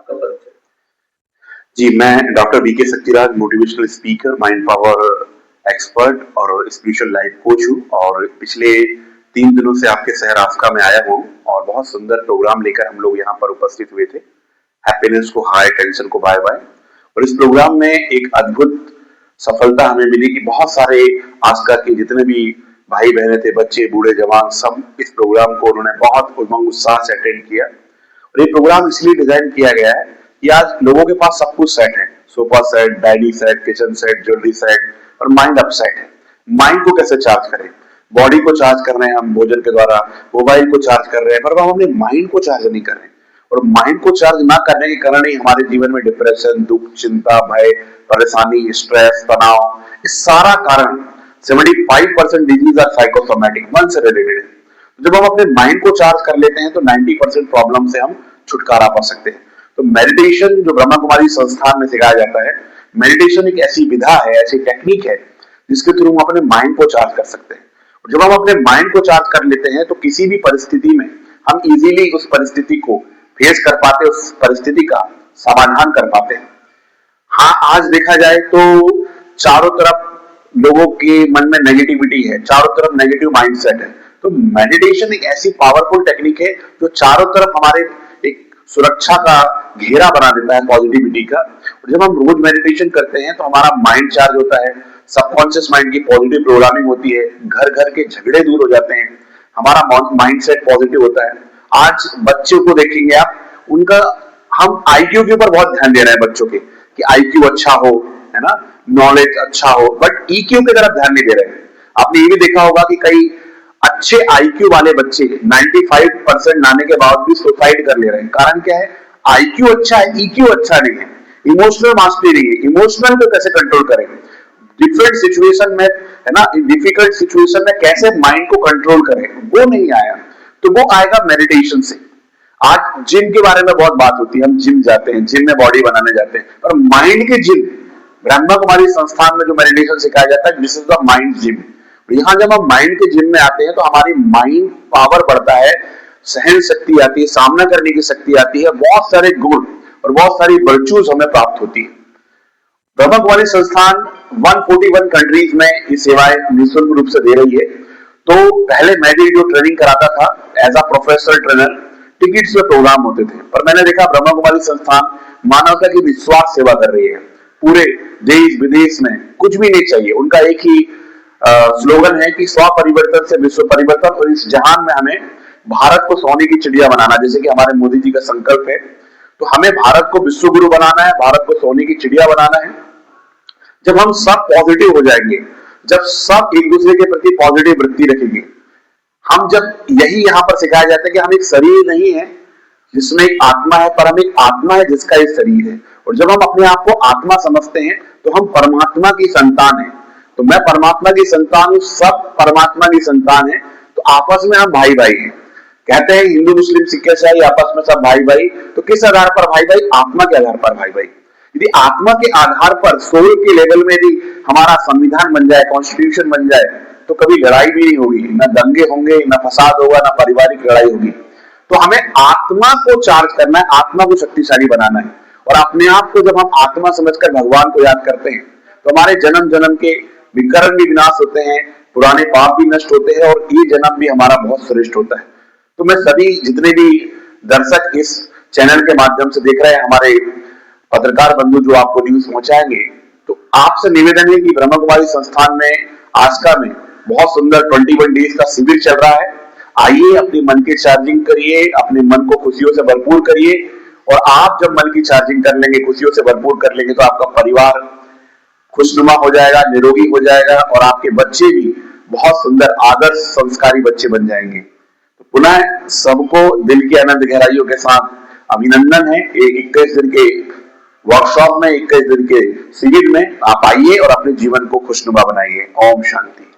आपका परिचय। जी, मैं doctor BK Shaktiraj, motivational speaker, mind power expert और स्पिरिचुअल लाइफ कोच हूँ और पिछले 3 दिनों से आपके शहर आस्का में आया हूँ और बहुत सुंदर प्रोग्राम लेकर हम लोग यहाँ पर उपस्थित हुए थे। हैप्पीनेस को हाय, टेंशन को बाय बाय। और इस प्रोग्राम में एक अद्भुत सफलता हमें मिली कि बहुत सारे आस्का के जितने भी भाई बहने थे, बच्चे, बूढ़े, जवान, सब इस प्रोग्राम को उन्होंने बहुत उमंग उत्साह से अटेंड किया। और ये प्रोग्राम इसलिए डिजाइन किया गया है कि आज लोगों के पास सब कुछ सेट है, sofa set, dining set, kitchen set, jewellery set और माइंड अपसेट है। माइंड को कैसे चार्ज करें? बॉडी को चार्ज कर रहे हैं हम भोजन के द्वारा, मोबाइल को चार्ज कर रहे हैं, पर हम अपने माइंड को चार्ज नहीं कर रहे हैं। और माइंड को चार्ज ना करने के कारण ही हमारे जीवन में डिप्रेशन, दुख, चिंता, भय, परेशानी, स्ट्रेस, तनाव, इस सारा कारण 75% डिजीज आर साइकोसोमैटिक, मन से रिलेटेड है। जब हम अपने माइंड को चार्ज कर लेते हैं तो 90% प्रॉब्लम से हम छुटकारा पा सकते हैं। तो मेडिटेशन जो ब्रह्मा कुमारी संस्थान में सिखाया जाता है, मेडिटेशन एक ऐसी विधा है, ऐसी टेक्निक है जिसके थ्रू हम अपने माइंड को चार्ज कर सकते हैं। और जब हम अपने माइंड को चार्ज कर लेते हैं तो किसी भी परिस्थिति में हम इजीली उस परिस्थिति को फेस कर पाते, उस परिस्थिति का समाधान कर पाते हैं। हाँ, आज देखा जाए तो चारों तरफ लोगों के मन में नेगेटिविटी है, चारों तरफ नेगेटिव माइंडसेट है। तो मेडिटेशन एक ऐसी पावरफुल टेक्निक है जो चारों तरफ हमारे एक सुरक्षा का घेरा बना देता है पॉजिटिविटी का। और जब हम रोज मेडिटेशन करते हैं तो हमारा माइंड चार्ज होता है, सबकॉन्शियस माइंड की पॉजिटिव प्रोग्रामिंग होती है, घर घर के झगड़े दूर हो जाते हैं, हमारा माइंडसेट पॉजिटिव होता है। आज बच्चों को देखेंगे आप, उनका हम आईक्यू के ऊपर बहुत ध्यान दे रहे हैं बच्चों के कि आईक्यू अच्छा हो, है ना, नॉलेज अच्छा हो, बट ईक्यू की तरफ ध्यान नहीं दे रहे हैं। आपने ये भी देखा होगा कि कई अच्छे आईक्यू वाले बच्चे 95% लाने के बाद भी सुसाइड कर ले रहे हैं। कारण क्या है? आईक्यू अच्छा है, ईक्यू अच्छा नहीं है, इमोशनल मास्टरी नहीं है। इमोशनल को कैसे कंट्रोल करें डिफरेंट सिचुएशन में, है ना, डिफिकल्ट सिचुएशन में कैसे माइंड को कंट्रोल करें, वो नहीं आया। तो वो आएगा मेडिटेशन से। आज जिम के बारे में बहुत बात होती है, हम जिम जाते हैं, जिम में बॉडी बनाने जाते हैं, पर माइंड के जिम ब्रह्मा कुमारी संस्थान में जो मेडिटेशन सिखाया जाता है, this is the mind gym. यहाँ जब हम माइंड के जिम में आते हैं तो हमारी माइंड पावर बढ़ता है, सहन शक्ति आती है, सामना करने की शक्ति आती है, बहुत सारे गुण और बहुत सारी वर्च्यूज हमें प्राप्त होती है। ब्रह्मा कुमारी संस्थान 141 कंट्रीज में ये सेवाएं निःशुल्क रूप से दे रही है। तो पहले मैं भी जो ट्रेनिंग कराता था as a professional trainer, tickets में प्रोग्राम होते थे, पर मैंने देखा ब्रह्मा कुमारी संस्थान मानवता की निस्वार्थ सेवा कर रही है। पूरे देश विदेश में कुछ भी नहीं चाहिए, उनका एक ही स्लोगन है कि स्व परिवर्तन से विश्व परिवर्तन, और इस जहान में हमें भारत को सोने की चिड़िया बनाना, जैसे कि हमारे मोदी जी का संकल्प है। तो हमें भारत को विश्व गुरु बनाना है, भारत को सोने की चिड़िया बनाना है। जब हम सब पॉजिटिव हो जाएंगे, जब सब एक दूसरे के प्रति पॉजिटिव वृत्ति रखेंगे, हम जब यही यहाँ पर सिखाया जाता है कि हम एक शरीर नहीं है जिसमें एक आत्मा है, पर हम एक आत्मा है जिसका एक शरीर है। और जब हम अपने आप को आत्मा समझते हैं तो हम परमात्मा की संतान हैं। तो मैं परमात्मा की संतान हूँ, सब परमात्मा की संतान है, तो आपस में हम भाई भाई हैं। कहते हैं हिंदू मुस्लिम सिख ईसाई आपस में सब भाई भाई, तो किस आधार पर भाई भाई? आत्मा के आधार पर भाई भाई। यदि आत्मा के आधार पर सोल के लेवल में यदि हमारा संविधान बन जाए, कॉन्स्टिट्यूशन बन जाए, तो कभी लड़ाई भी नहीं होगी, ना दंगे होंगे, ना फसाद होगा, ना पारिवारिक लड़ाई होगी। तो हमें आत्मा को चार्ज करना है, आत्मा को शक्तिशाली बनाना है। और अपने आप को जब हम आत्मा समझकर भगवान को याद करते हैं तो हमारे जन्म जन्म के विकर्म भी विनाश होते हैं, पुराने पाप भी नष्ट होते हैं, और ये जन्म भी हमारा बहुत श्रेष्ठ होता है। तो मैं सभी जितने भी दर्शक इस चैनल के माध्यम से देख रहे हैं, हमारे पत्रकार बंधु जो आपको न्यूज पहुंचाएंगे, तो आपसे निवेदन है कि ब्रह्मा कुमारी संस्थान में आस्का में बहुत सुंदर 21 डेज का शिविर चल रहा है। आइए, अपने मन की चार्जिंग करिए, अपने मन को खुशियों से भरपूर करिए। और आप जब मन की चार्जिंग कर लेंगे, खुशियों से भरपूर कर लेंगे, तो आपका परिवार खुशनुमा हो जाएगा, निरोगी हो जाएगा, और आपके बच्चे भी बहुत सुंदर आदर्श संस्कारी बच्चे बन जाएंगे। तो पुनः सबको दिल की अनंत गहराइयों के साथ अभिनंदन है। 21 दिन के वर्कशॉप में, 21 दिन के शिविर में आप आइए और अपने जीवन को खुशनुमा बनाइए। ओम शांति।